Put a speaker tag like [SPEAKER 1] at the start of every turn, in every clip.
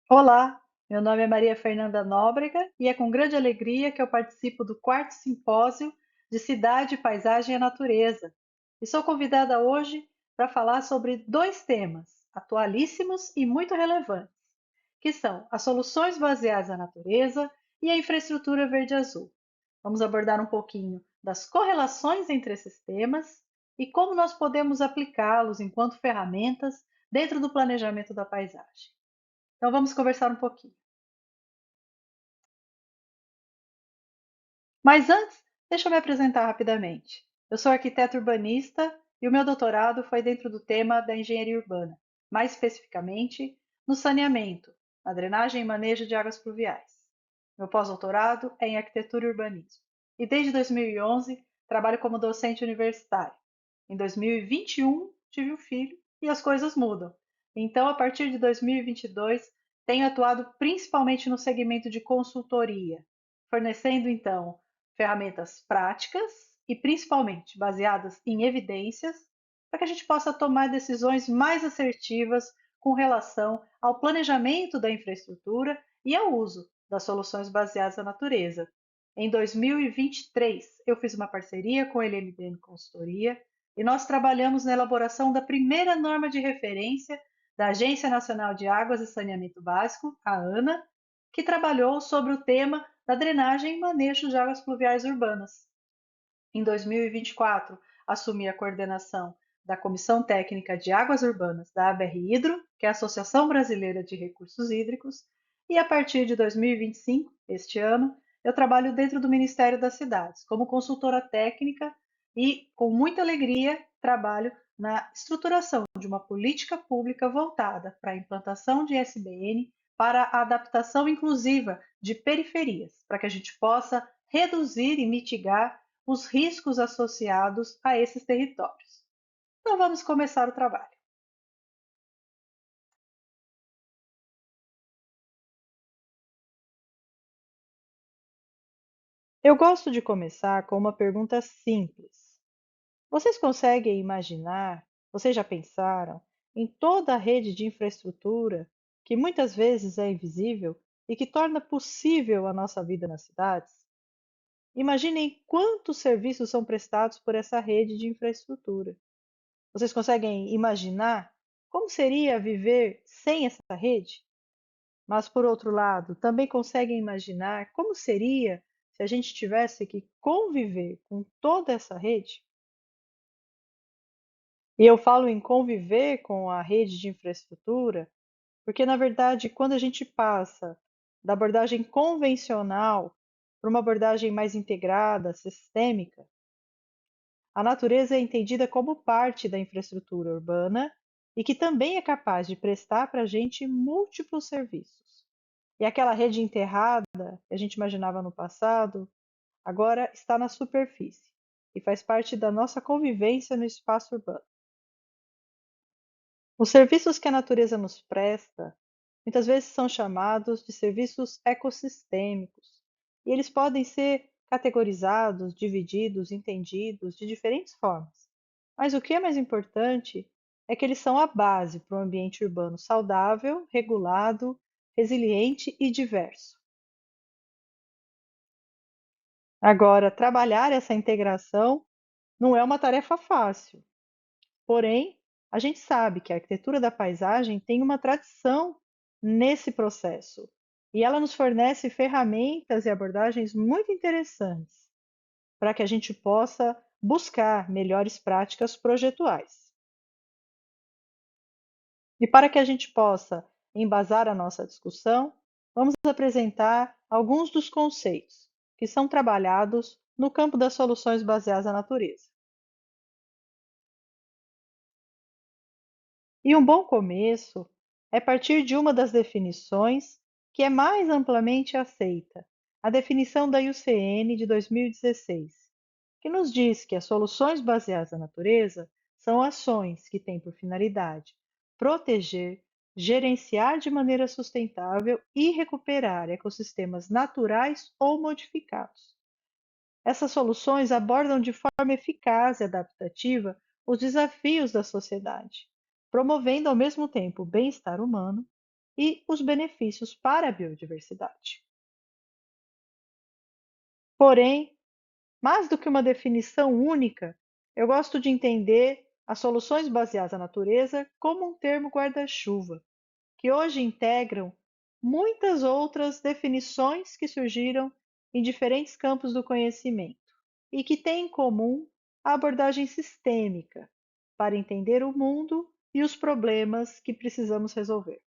[SPEAKER 1] Olá, meu nome é Maria Fernanda Nóbrega e é com grande alegria que eu participo do quarto simpósio de Cidade, Paisagem e Natureza. E sou convidada hoje para falar sobre dois temas atualíssimos e muito relevantes, que são as soluções baseadas na natureza e a infraestrutura verde-azul. Vamos abordar um pouquinho das correlações entre esses temas e como nós podemos aplicá-los enquanto ferramentas dentro do planejamento da paisagem. Então vamos conversar um pouquinho. Mas antes, deixa eu me apresentar rapidamente. Eu sou arquiteta urbanista e o meu doutorado foi dentro do tema da engenharia urbana, mais especificamente no saneamento, na drenagem e manejo de águas pluviais. Meu pós-doutorado é em arquitetura e urbanismo. E desde 2011 trabalho como docente universitário. Em 2021 tive um filho e as coisas mudam. Então, a partir de 2022, tenho atuado principalmente no segmento de consultoria, fornecendo então ferramentas práticas e principalmente baseadas em evidências, para que a gente possa tomar decisões mais assertivas com relação ao planejamento da infraestrutura e ao uso das soluções baseadas na natureza. Em 2023, eu fiz uma parceria com a LMDN Consultoria e nós trabalhamos na elaboração da primeira norma de referência da Agência Nacional de Águas e Saneamento Básico, a ANA, que trabalhou sobre o tema da drenagem e manejo de águas pluviais urbanas. Em 2024, assumi a coordenação da Comissão Técnica de Águas Urbanas da ABR-Hidro, que é a Associação Brasileira de Recursos Hídricos, e a partir de 2025, este ano, eu trabalho dentro do Ministério das Cidades, como consultora técnica e, com muita alegria, trabalho na estruturação de uma política pública voltada para a implantação de SBN para a adaptação inclusiva de periferias, para que a gente possa reduzir e mitigar os riscos associados a esses territórios. Então vamos começar o trabalho. Eu gosto de começar com uma pergunta simples. Vocês conseguem imaginar, vocês já pensaram, em toda a rede de infraestrutura que muitas vezes é invisível e que torna possível a nossa vida nas cidades? Imaginem quantos serviços são prestados por essa rede de infraestrutura. Vocês conseguem imaginar como seria viver sem essa rede? Mas, por outro lado, também conseguem imaginar como seria se a gente tivesse que conviver com toda essa rede? E eu falo em conviver com a rede de infraestrutura, porque, na verdade, quando a gente passa da abordagem convencional para uma abordagem mais integrada, sistêmica, a natureza é entendida como parte da infraestrutura urbana e que também é capaz de prestar para a gente múltiplos serviços. E aquela rede enterrada que a gente imaginava no passado, agora está na superfície e faz parte da nossa convivência no espaço urbano. Os serviços que a natureza nos presta muitas vezes são chamados de serviços ecossistêmicos, e eles podem ser categorizados, divididos, entendidos de diferentes formas. Mas o que é mais importante é que eles são a base para um ambiente urbano saudável, regulado, resiliente e diverso. Agora, trabalhar essa integração não é uma tarefa fácil, porém, a gente sabe que a arquitetura da paisagem tem uma tradição nesse processo e ela nos fornece ferramentas e abordagens muito interessantes para que a gente possa buscar melhores práticas projetuais. E para que a gente possa embasar a nossa discussão, vamos apresentar alguns dos conceitos que são trabalhados no campo das soluções baseadas na natureza. E um bom começo é partir de uma das definições que é mais amplamente aceita, a definição da IUCN de 2016, que nos diz que as soluções baseadas na natureza são ações que têm por finalidade proteger, gerenciar de maneira sustentável e recuperar ecossistemas naturais ou modificados. Essas soluções abordam de forma eficaz e adaptativa os desafios da sociedade, promovendo ao mesmo tempo o bem-estar humano e os benefícios para a biodiversidade. Porém, mais do que uma definição única, eu gosto de entender as soluções baseadas na natureza como um termo guarda-chuva, que hoje integram muitas outras definições que surgiram em diferentes campos do conhecimento e que têm em comum a abordagem sistêmica para entender o mundo e os problemas que precisamos resolver.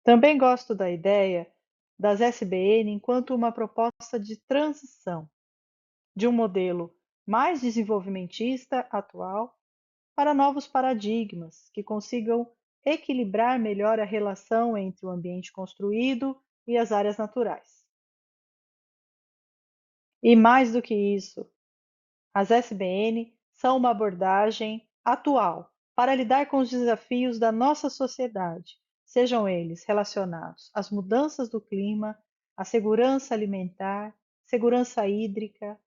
[SPEAKER 1] Também gosto da ideia das SBN enquanto uma proposta de transição de um modelo mais desenvolvimentista atual para novos paradigmas que consigam equilibrar melhor a relação entre o ambiente construído e as áreas naturais. E mais do que isso, as SBN são uma abordagem atual para lidar com os desafios da nossa sociedade, sejam eles relacionados às mudanças do clima, à segurança alimentar, segurança hídrica,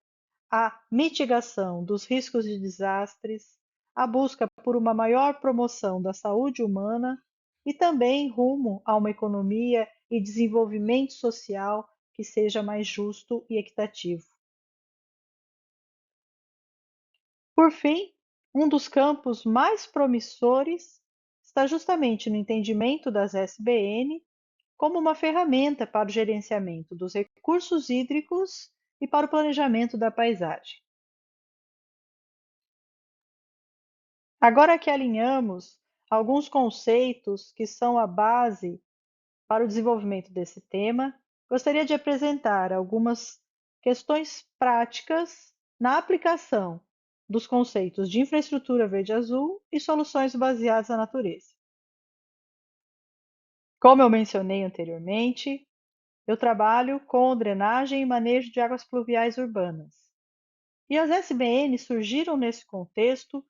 [SPEAKER 1] a mitigação dos riscos de desastres, a busca por uma maior promoção da saúde humana e também rumo a uma economia e desenvolvimento social que seja mais justo e equitativo. Por fim, um dos campos mais promissores está justamente no entendimento das SBN como uma ferramenta para o gerenciamento dos recursos hídricos e para o planejamento da paisagem. Agora que alinhamos alguns conceitos que são a base para o desenvolvimento desse tema, gostaria de apresentar algumas questões práticas na aplicação dos conceitos de infraestrutura verde-azul e soluções baseadas na natureza. Como eu mencionei anteriormente, eu trabalho com drenagem e manejo de águas pluviais urbanas. E as SBN surgiram nesse contexto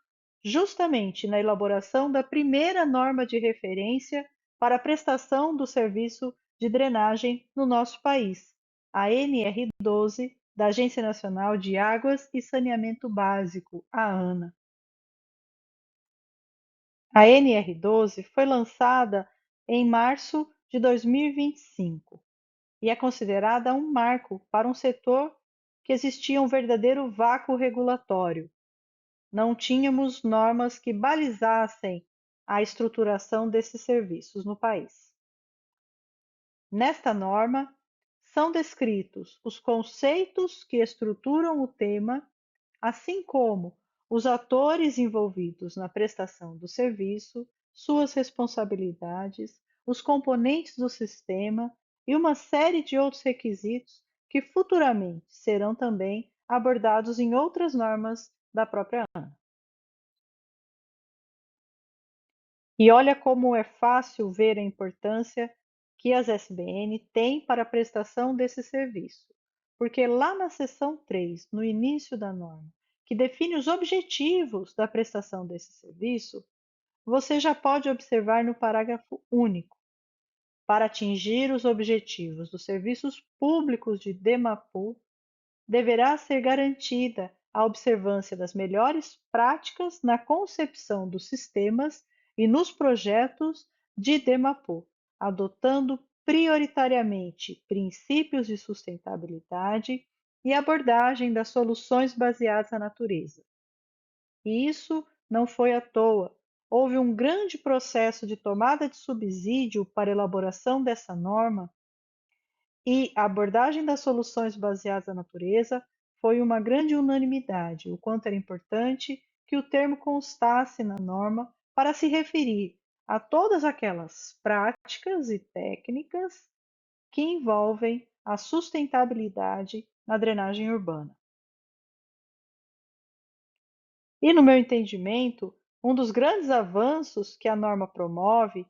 [SPEAKER 1] justamente na elaboração da primeira norma de referência para a prestação do serviço de drenagem no nosso país, a NR12, da Agência Nacional de Águas e Saneamento Básico, a ANA. A NR12 foi lançada em março de 2025 e é considerada um marco para um setor que existia um verdadeiro vácuo regulatório. Não tínhamos normas que balizassem a estruturação desses serviços no país. Nesta norma, são descritos os conceitos que estruturam o tema, assim como os atores envolvidos na prestação do serviço, suas responsabilidades, os componentes do sistema e uma série de outros requisitos que futuramente serão também abordados em outras normas da própria ANA. E olha como é fácil ver a importância que as SBN têm para a prestação desse serviço, porque lá na seção 3, no início da norma, que define os objetivos da prestação desse serviço, você já pode observar no parágrafo único: para atingir os objetivos dos serviços públicos de DEMAPU, deverá ser garantida a observância das melhores práticas na concepção dos sistemas e nos projetos de DEMAPU, adotando prioritariamente princípios de sustentabilidade e abordagem das soluções baseadas na natureza. E isso não foi à toa. Houve um grande processo de tomada de subsídio para a elaboração dessa norma e a abordagem das soluções baseadas na natureza foi uma grande unanimidade, o quanto era importante que o termo constasse na norma para se referir a todas aquelas práticas e técnicas que envolvem a sustentabilidade na drenagem urbana. E, no meu entendimento, um dos grandes avanços que a norma promove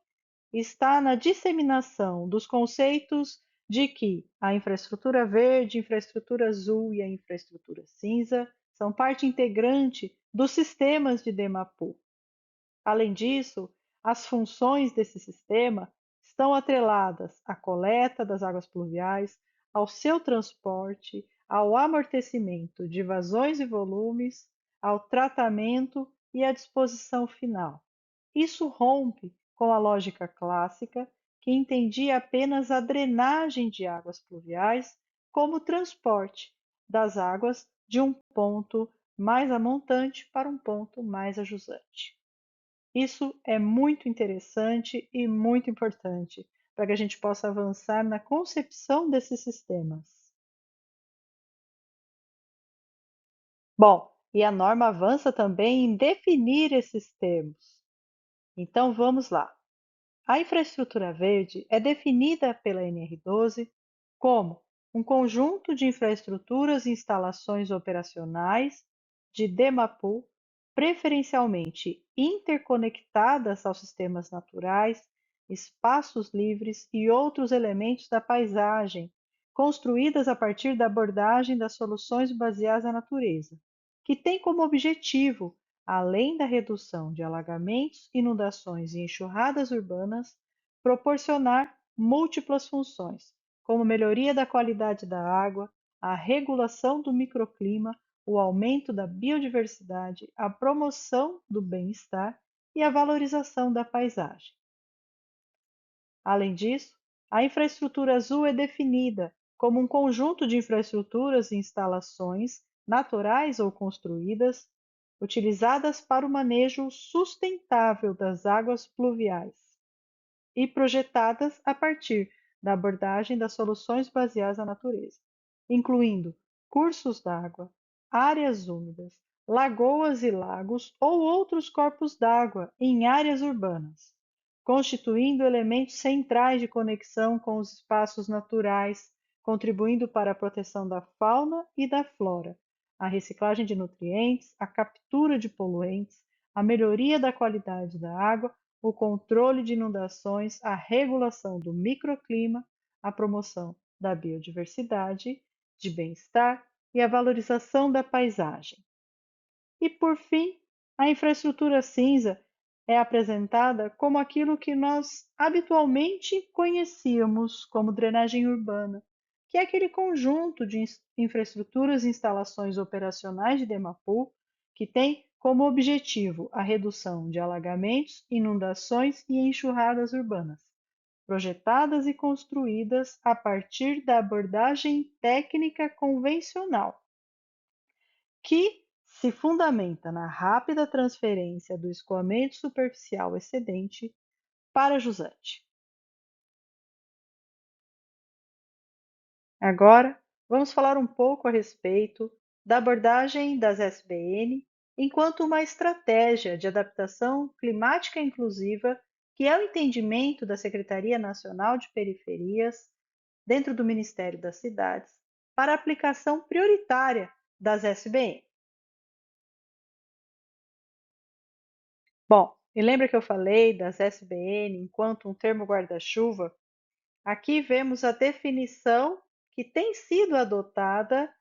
[SPEAKER 1] está na disseminação dos conceitos de que a infraestrutura verde, infraestrutura azul e a infraestrutura cinza são parte integrante dos sistemas de DEMAPU. Além disso, as funções desse sistema estão atreladas à coleta das águas pluviais, ao seu transporte, ao amortecimento de vazões e volumes, ao tratamento e à disposição final. Isso rompe com a lógica clássica, que entendia apenas a drenagem de águas pluviais como transporte das águas de um ponto mais amontante para um ponto mais ajusante. Isso é muito interessante e muito importante para que a gente possa avançar na concepção desses sistemas. Bom, e a norma avança também em definir esses termos. Então vamos lá. A infraestrutura verde é definida pela NR12 como um conjunto de infraestruturas e instalações operacionais de DEMAPU, preferencialmente interconectadas aos sistemas naturais, espaços livres e outros elementos da paisagem, construídas a partir da abordagem das soluções baseadas na natureza, que tem como objetivo, além da redução de alagamentos, inundações e enxurradas urbanas, proporcionar múltiplas funções, como melhoria da qualidade da água, a regulação do microclima, o aumento da biodiversidade, a promoção do bem-estar e a valorização da paisagem. Além disso, a infraestrutura azul é definida como um conjunto de infraestruturas e instalações naturais ou construídas utilizadas para o manejo sustentável das águas pluviais e projetadas a partir da abordagem das soluções baseadas na natureza, incluindo cursos d'água, áreas úmidas, lagoas e lagos ou outros corpos d'água em áreas urbanas, constituindo elementos centrais de conexão com os espaços naturais, contribuindo para a proteção da fauna e da flora, a reciclagem de nutrientes, a captura de poluentes, a melhoria da qualidade da água, o controle de inundações, a regulação do microclima, a promoção da biodiversidade, de bem-estar e a valorização da paisagem. E, por fim, a infraestrutura cinza é apresentada como aquilo que nós habitualmente conhecíamos como drenagem urbana, que é aquele conjunto de infraestruturas e instalações operacionais de Demapu que tem como objetivo a redução de alagamentos, inundações e enxurradas urbanas, projetadas e construídas a partir da abordagem técnica convencional, que se fundamenta na rápida transferência do escoamento superficial excedente para jusante. Agora, vamos falar um pouco a respeito da abordagem das SBN enquanto uma estratégia de adaptação climática inclusiva, que é o entendimento da Secretaria Nacional de Periferias, dentro do Ministério das Cidades, para aplicação prioritária das SBN. Bom, e lembra que eu falei das SBN enquanto um termo guarda-chuva? Aqui vemos a definição que tem sido adotada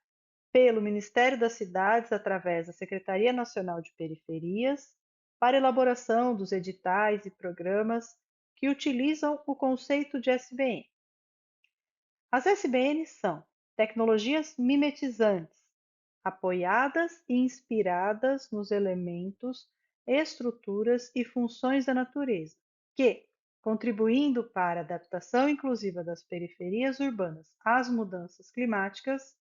[SPEAKER 1] pelo Ministério das Cidades através da Secretaria Nacional de Periferias para elaboração dos editais e programas que utilizam o conceito de SBN. As SBNs são tecnologias mimetizantes, apoiadas e inspiradas nos elementos, estruturas e funções da natureza, que, contribuindo para a adaptação inclusiva das periferias urbanas às mudanças climáticas,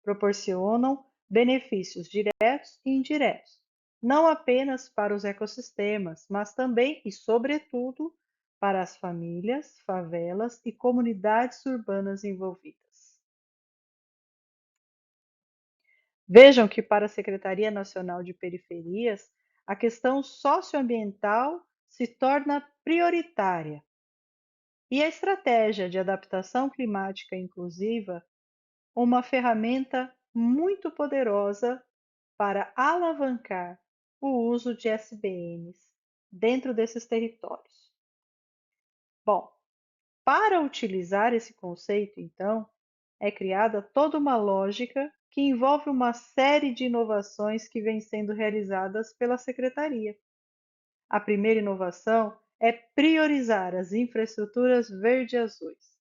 [SPEAKER 1] proporcionam benefícios diretos e indiretos, não apenas para os ecossistemas, mas também e, sobretudo, para as famílias, favelas e comunidades urbanas envolvidas. Vejam que, para a Secretaria Nacional de Periferias, a questão socioambiental se torna prioritária e a estratégia de adaptação climática inclusiva uma ferramenta muito poderosa para alavancar o uso de SBNs dentro desses territórios. Bom, para utilizar esse conceito, então, é criada toda uma lógica que envolve uma série de inovações que vêm sendo realizadas pela Secretaria. A primeira inovação é priorizar as infraestruturas verde-azuis.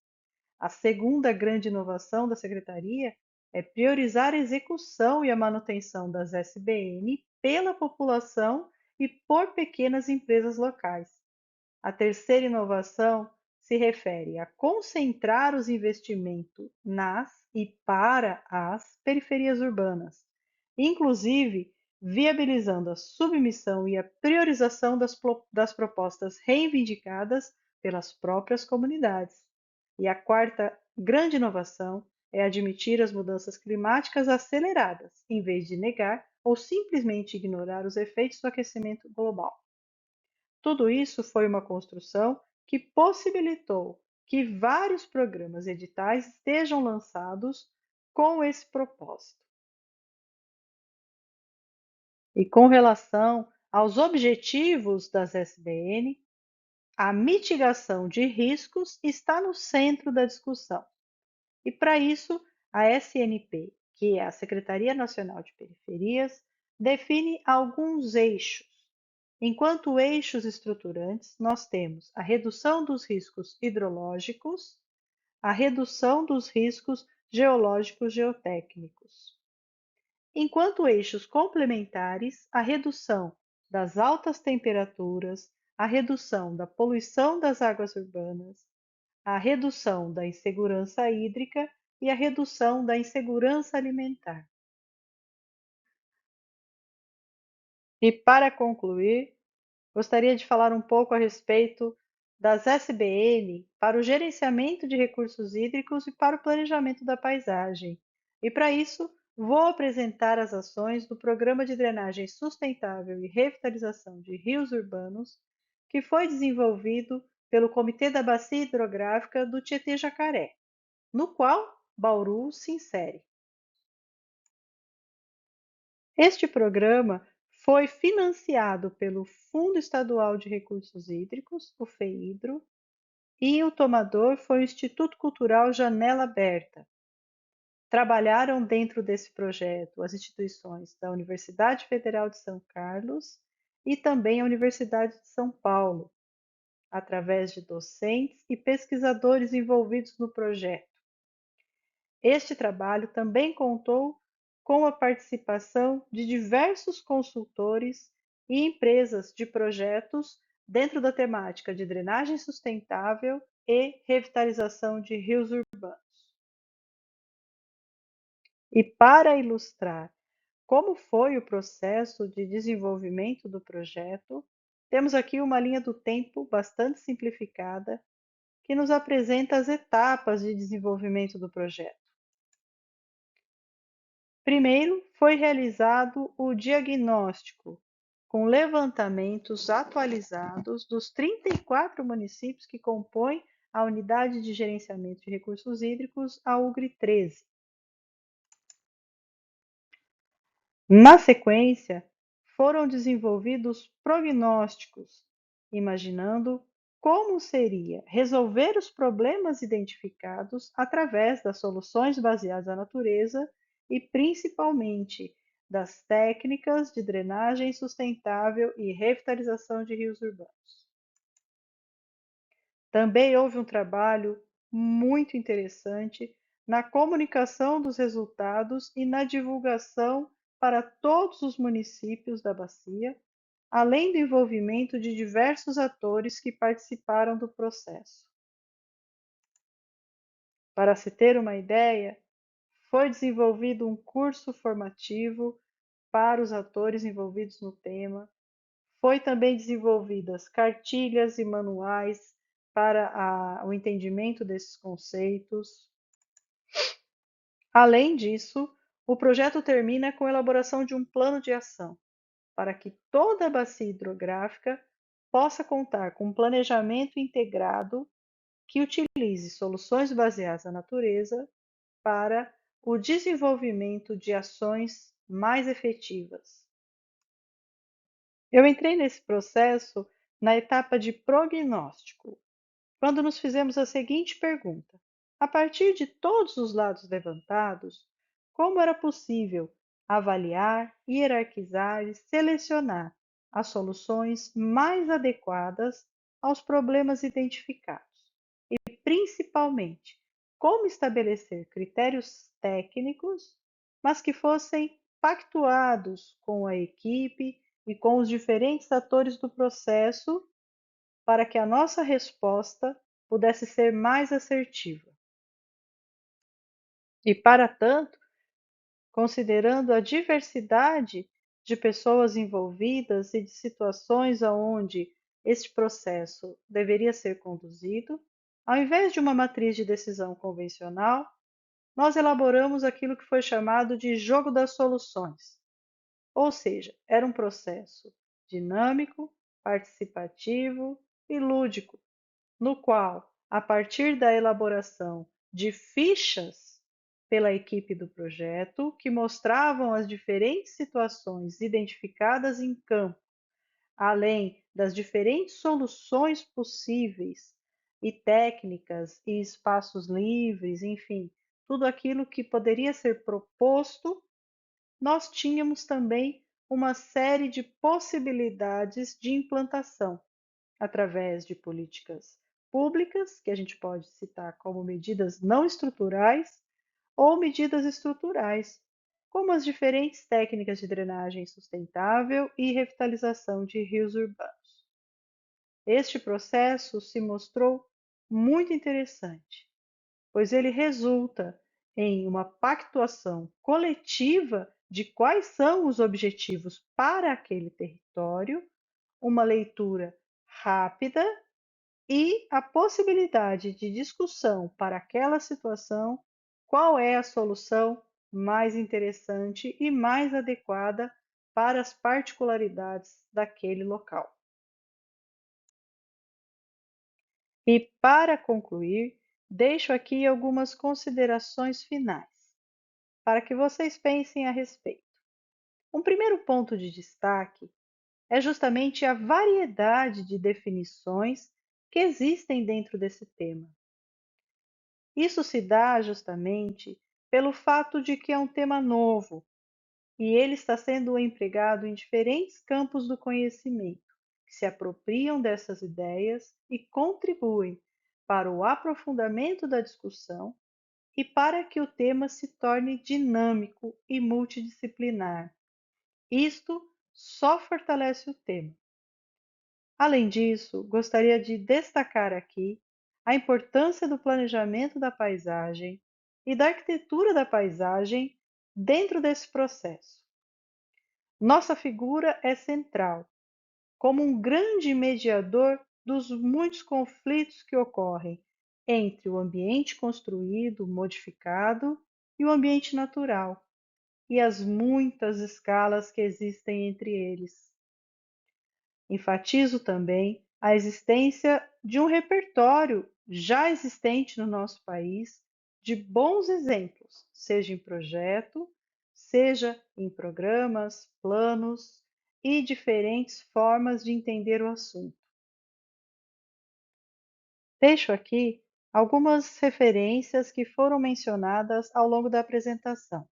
[SPEAKER 1] A segunda grande inovação da Secretaria é priorizar a execução e a manutenção das SBN pela população e por pequenas empresas locais. A terceira inovação se refere a concentrar os investimentos nas e para as periferias urbanas, inclusive viabilizando a submissão e a priorização das propostas reivindicadas pelas próprias comunidades. E a quarta grande inovação é admitir as mudanças climáticas aceleradas, em vez de negar ou simplesmente ignorar os efeitos do aquecimento global. Tudo isso foi uma construção que possibilitou que vários programas editais estejam lançados com esse propósito. E com relação aos objetivos das SBN, a mitigação de riscos está no centro da discussão. E para isso, a SNP, que é a Secretaria Nacional de Periferias, define alguns eixos. Enquanto eixos estruturantes, nós temos a redução dos riscos hidrológicos, a redução dos riscos geológicos geotécnicos. Enquanto eixos complementares, a redução das altas temperaturas, a redução da poluição das águas urbanas, a redução da insegurança hídrica e a redução da insegurança alimentar. E para concluir, gostaria de falar um pouco a respeito das SBN para o gerenciamento de recursos hídricos e para o planejamento da paisagem. E para isso, vou apresentar as ações do Programa de Drenagem Sustentável e Revitalização de Rios Urbanos, que foi desenvolvido pelo Comitê da Bacia Hidrográfica do Tietê-Jacaré, no qual Bauru se insere. Este programa foi financiado pelo Fundo Estadual de Recursos Hídricos, o FEHIDRO, e o tomador foi o Instituto Cultural Janela Aberta. Trabalharam dentro desse projeto as instituições da Universidade Federal de São Carlos e também a Universidade de São Paulo, através de docentes e pesquisadores envolvidos no projeto. Este trabalho também contou com a participação de diversos consultores e empresas de projetos dentro da temática de drenagem sustentável e revitalização de rios urbanos. E para ilustrar como foi o processo de desenvolvimento do projeto, temos aqui uma linha do tempo bastante simplificada que nos apresenta as etapas de desenvolvimento do projeto. Primeiro, foi realizado o diagnóstico, com levantamentos atualizados dos 34 municípios que compõem a Unidade de Gerenciamento de Recursos Hídricos, a UGRE 13. Na sequência, foram desenvolvidos prognósticos, imaginando como seria resolver os problemas identificados através das soluções baseadas na natureza e, principalmente, das técnicas de drenagem sustentável e revitalização de rios urbanos. Também houve um trabalho muito interessante na comunicação dos resultados e na divulgação para todos os municípios da bacia, além do envolvimento de diversos atores que participaram do processo. Para se ter uma ideia, foi desenvolvido um curso formativo para os atores envolvidos no tema, foi também desenvolvidas cartilhas e manuais para o entendimento desses conceitos. Além disso, o projeto termina com a elaboração de um plano de ação, para que toda a bacia hidrográfica possa contar com um planejamento integrado que utilize soluções baseadas na natureza para o desenvolvimento de ações mais efetivas. Eu entrei nesse processo na etapa de prognóstico, quando nos fizemos a seguinte pergunta: a partir de todos os dados levantados, como era possível avaliar, hierarquizar e selecionar as soluções mais adequadas aos problemas identificados? E, principalmente, como estabelecer critérios técnicos, mas que fossem pactuados com a equipe e com os diferentes atores do processo para que a nossa resposta pudesse ser mais assertiva. E, para tanto, considerando a diversidade de pessoas envolvidas e de situações aonde este processo deveria ser conduzido, ao invés de uma matriz de decisão convencional, nós elaboramos aquilo que foi chamado de jogo das soluções, ou seja, era um processo dinâmico, participativo e lúdico, no qual, a partir da elaboração de fichas pela equipe do projeto, que mostravam as diferentes situações identificadas em campo, além das diferentes soluções possíveis e técnicas e espaços livres, enfim, tudo aquilo que poderia ser proposto, nós tínhamos também uma série de possibilidades de implantação através de políticas públicas, que a gente pode citar como medidas não estruturais ou medidas estruturais, como as diferentes técnicas de drenagem sustentável e revitalização de rios urbanos. Este processo se mostrou muito interessante, pois ele resulta em uma pactuação coletiva de quais são os objetivos para aquele território, uma leitura rápida e a possibilidade de discussão para aquela situação, qual é a solução mais interessante e mais adequada para as particularidades daquele local. E para concluir, deixo aqui algumas considerações finais, para que vocês pensem a respeito. Um primeiro ponto de destaque é justamente a variedade de definições que existem dentro desse tema. Isso se dá justamente pelo fato de que é um tema novo e ele está sendo empregado em diferentes campos do conhecimento, que se apropriam dessas ideias e contribuem para o aprofundamento da discussão e para que o tema se torne dinâmico e multidisciplinar. Isto só fortalece o tema. Além disso, gostaria de destacar aqui a importância do planejamento da paisagem e da arquitetura da paisagem dentro desse processo. Nossa figura é central, como um grande mediador dos muitos conflitos que ocorrem entre o ambiente construído, modificado e o ambiente natural, e as muitas escalas que existem entre eles. Enfatizo também a existência de um repertório já existente no nosso país de bons exemplos, seja em projeto, seja em programas, planos e diferentes formas de entender o assunto. Deixo aqui algumas referências que foram mencionadas ao longo da apresentação.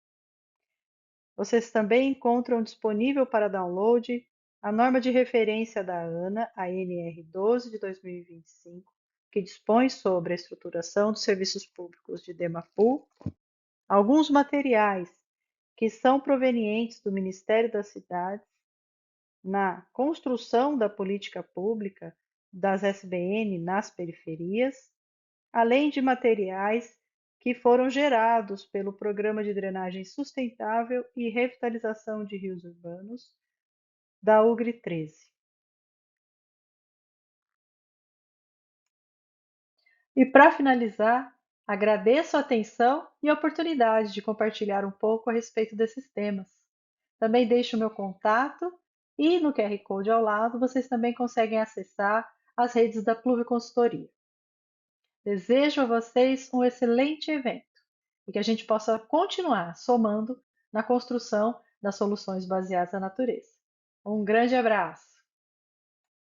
[SPEAKER 1] Vocês também encontram disponível para download a norma de referência da ANA, a NR12 de 2025, que dispõe sobre a estruturação dos serviços públicos de Demapu, alguns materiais que são provenientes do Ministério das Cidades na construção da política pública das SBN nas periferias, além de materiais que foram gerados pelo Programa de Drenagem Sustentável e Revitalização de Rios Urbanos, da UGRI 13. E para finalizar, agradeço a atenção e a oportunidade de compartilhar um pouco a respeito desses temas. Também deixo o meu contato e no QR Code ao lado vocês também conseguem acessar as redes da Pluvi Consultoria. Desejo a vocês um excelente evento e que a gente possa continuar somando na construção das soluções baseadas na natureza. Um grande abraço!